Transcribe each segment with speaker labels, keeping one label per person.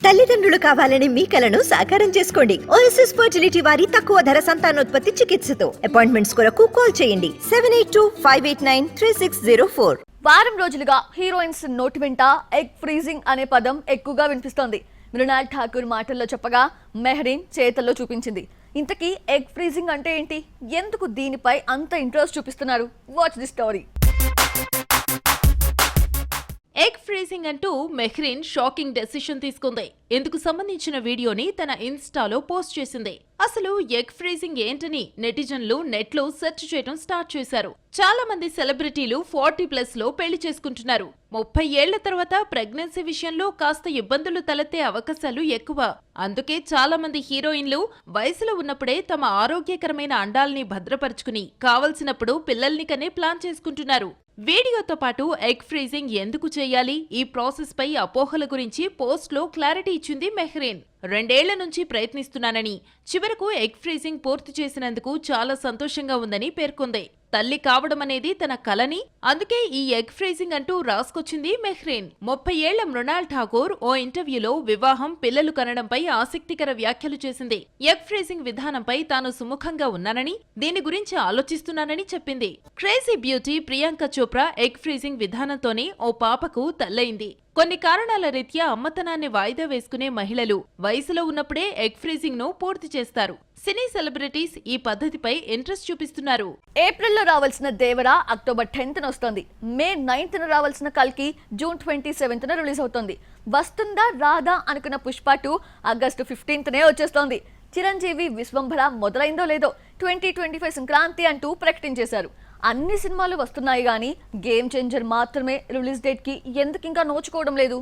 Speaker 1: తల్లిదండ్రులు కావాలని మీ కలను సాకారం చేసుకోండి. ఓఎస్ఎస్ ఫర్టిలిటీ వారి తక్కువ ధర సంతానోత్పత్తి చికిత్సతో అపాయింట్మెంట్స్ కొరకు కాల్ చేయండి 7825893604.
Speaker 2: వారం రోజులుగా హీరోయిన్స్ నోటి వెంట ఎగ్ ఫ్రీజింగ్ అనే పదం ఎక్కువగా వినిపిస్తోంది. మృణాల్ ఠాకూర్ మాటల్లో చెప్పగా మెహరీన్ చేతల్లో చూపించింది. ఇంతకీ ఎగ్ ఫ్రీజింగ్ అంటే ఏంటి? ఎందుకు దీనిపై అంత ఇంట్రెస్ట్ చూపిస్తున్నారు? Watch the story.
Speaker 3: Egg freezing అంటూ మెహ్రీన్ షాకింగ్ డెసిషన్ తీసుకుంది. ఇందుకు సంబంధించిన వీడియోని తన ఇన్స్టాలో పోస్ట్ చేసింది. అసలు ఎగ్ ఫ్రీజింగ్ ఏంటని నెటిజన్లు నెట్లో సెర్చ్ చేయడం స్టార్ట్ చేశారు. చాలా మంది సెలబ్రిటీలు 40+ లో పెళ్లి చేసుకుంటున్నారు. 30 ఏళ్ల తర్వాత ప్రెగ్నెన్సీ విషయంలో కాస్త ఇబ్బందులు తలెత్తే అవకాశాలు ఎక్కువ. అందుకే చాలా మంది హీరోయిన్లు వయసులో ఉన్నప్పుడే తమ ఆరోగ్యకరమైన అండాల్ని భద్రపరుచుకుని కావలసినప్పుడు పిల్లల్ని కనే ప్లాన్ చేసుకుంటున్నారు. వీడియోతో పాటు ఎగ్ ఫ్రీజింగ్ ఎందుకు చేయాలి, ఈ ప్రాసెస్ పై అపోహల గురించి పోస్ట్ లో క్లారిటీ ఇచ్చింది మెహ్రీన్. 2 ఏళ్ల నుంచి ప్రయత్నిస్తున్నానని, చివరకు ఎగ్ ఫ్రీజింగ్ పూర్తి చేసినందుకు చాలా సంతోషంగా ఉందని పేర్కొంది. తల్లి కావడం అనేది తన కలని, అందుకే ఈ ఎగ్ ఫ్రీజింగ్ అంటూ రాసుకొచ్చింది మెహ్రీన్. 30 ఏళ్ల మృణాల్ ఠాకూర్ ఓ ఇంటర్వ్యూలో వివాహం, పిల్లలు కనడంపై ఆసక్తికర వ్యాఖ్యలు చేసింది. ఎగ్ ఫ్రీజింగ్ విధానంపై తాను సుముఖంగా ఉన్నానని, దీని గురించి ఆలోచిస్తున్నానని చెప్పింది. Crazy beauty Priyanka Chopra egg freezing విధానంతోనే ఓ పాపకు తల్లయింది. కొన్ని కారణాల రీత్యా అమ్మతనాన్ని వాయిదా వేసుకునే మహిళలు వయసులో ఉన్నప్పుడే ఎగ్ ఫ్రీజింగ్ ను పూర్తి చేస్తారు. సినీ సెలబ్రిటీస్ ఈ పద్ధతిపై ఇంట్రెస్ట్ చూపిస్తున్నారు.
Speaker 2: ఏప్రిల్లో రావాల్సిన దేవర అక్టోబర్ 10న వస్తోంది. మే 9న రావాల్సిన కల్కి జూన్ 27న రిలీజ్ అవుతోంది. వస్తుందా రాదా అనుకున్న పుష్ప 2 ఆగస్టు 15నే వచ్చేస్తోంది. చిరంజీవి విశ్వంభర మొదలైందో లేదో 2025 సంక్రాంతి అంటూ ప్రకటించేశారు. అన్ని సినిమాలు వస్తున్నాయి గానీ గేమ్ చేంజర్ మాత్రమే రిలీజ్ డేట్ కి ఎందుకు ఇంకా నోచుకోవడం లేదు?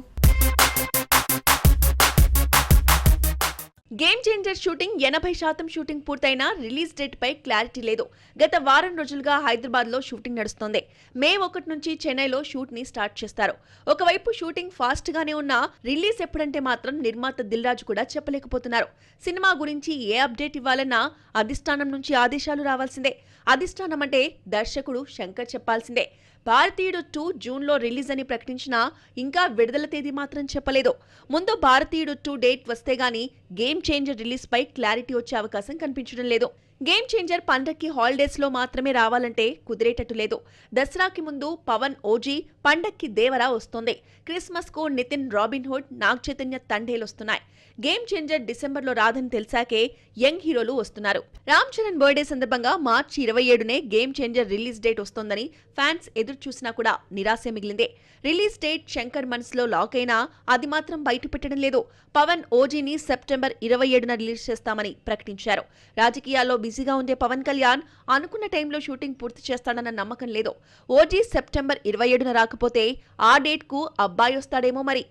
Speaker 4: గేమ్ చేంజర్ షూటింగ్ 80% షూటింగ్ పూర్తయినా రిలీజ్ డేట్ పై క్లారిటీ లేదు. గత వారం రోజులుగా హైదరాబాద్ లో షూటింగ్ నడుస్తోంది. మే 1 నుంచి చెన్నైలో షూట్ ని స్టార్ట్ చేస్తారు. ఒకవైపు షూటింగ్ ఫాస్ట్ గానే ఉన్నా రిలీజ్ ఎప్పుడంటే మాత్రం నిర్మాత దిల్ రాజు కూడా చెప్పలేకపోతున్నారు. సినిమా గురించి ఏ అప్డేట్ ఇవ్వాలన్నా అధిష్టానం నుంచి ఆదేశాలు రావాల్సిందే. అధిష్టానం అంటే దర్శకుడు శంకర్ చెప్పాల్సిందే. భారతీయుడు 2 జూన్లో రిలీజ్ అని ప్రకటించినా ఇంకా విడుదల తేదీ మాత్రం చెప్పలేదు. ముందు భారతీయుడు 2 డేట్ వస్తే గానీ గేమ్ చేంజర్ రిలీజ్ పై క్లారిటీ వచ్చే అవకాశం కనిపించడం లేదు. గేమ్ చేంజర్ పండక్కి హాలిడేస్ లో మాత్రమే రావాలంటే కుదిరేటట్టు లేదు. దసరాకి ముందు పవన్ ఓజీ, పండక్కి దేవరా వస్తోంది. క్రిస్మస్ కు నితిన్ రాబిన్హుడ్, నాగ్ చైతన్య తండేలు వస్తున్నాయి. గేమ్ చేంజర్ డిసెంబర్లో రాదని తెలిసాకే యంగ్ హీరోలు వస్తున్నారు. రామ్ చరణ్ బర్త్డే సందర్భంగా మార్చి 27నే గేమ్ చేంజర్ రిలీజ్ డేట్ వస్తోందని ఫ్యాన్స్ ఎదురు చూసినా కూడా నిరాశే మిగిలిందే. రిలీజ్ డేట్ శంకర్ మనసులో లాక్ అయినా అది మాత్రం బయట పెట్టడం లేదు. పవన్ ఓజీని సెప్టెంబర్ 27న రిలీజ్ చేస్తామని ప్రకటించారు. రాజకీయాల్లో బిజీగా ఉండే పవన్ కళ్యాణ్ అనుకున్న టైంలో షూటింగ్ పూర్తి చేస్తాడన్న నమ్మకం లేదు. ఓజీ సెప్టెంబర్ 27న రాకపోతే ఆ డేట్ కు అబ్బాయి వస్తాడేమో మరి.